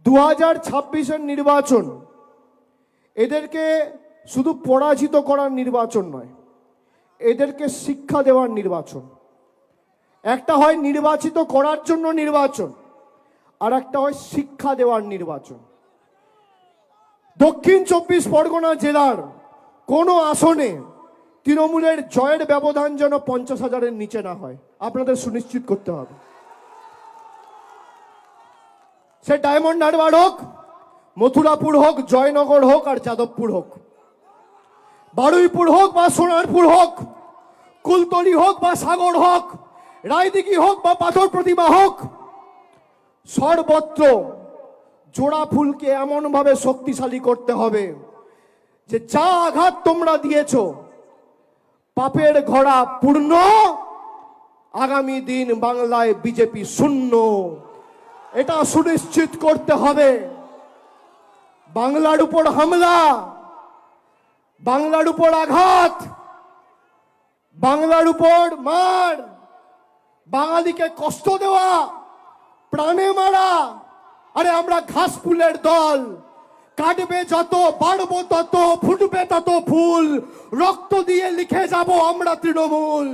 2026-এর নির্বাচন এদেরকে শুধু পরাজিত করার নির্বাচন নয়, এদেরকে শিক্ষা দেওয়ার নির্বাচন। একটা হয় নির্বাচিত করার জন্য নির্বাচন, আর একটা হয় শিক্ষা দেওয়ার নির্বাচন। দক্ষিণ 24 পরগনা জেলার কোনো আসনে তৃণমূলের জয়ের ব্যবধান যেন 50,000-এর নিচে না হয়, আপনাদের সুনিশ্চিত করতে হবে। সে ডায়মন্ড হারবার হোক, মথুরাপুর হোক, জয়নগর হোক আর যাদবপুর হোক, বারুইপুর হোক বা সোনারপুর হোক, কুলতলি হোক বা সাগর হোক, রায়দিঘি হোক বা পাথর প্রতিমা হোক, সর্বত্র জোড়া ফুলকে এমন ভাবে শক্তিশালী করতে হবে যে যা আঘাত তোমরা দিয়েছ পাপের ঘোড়া পূর্ণ, আগামী দিন বাংলায় বিজেপি শূন্য, এটা সুনিশ্চিত করতে হবে। বাংলার উপর হামলা, বাংলার উপর আঘাত, বাংলার উপর মার, বাঙালিকে কষ্ট দেওয়া, প্রাণে মারা, আরে আমরা ঘাস ফুলের দল, কাটবে যত, বাড়বো তত, ফুটবে তত ফুল, রক্ত দিয়ে লিখে যাব আমরা তৃণমূল।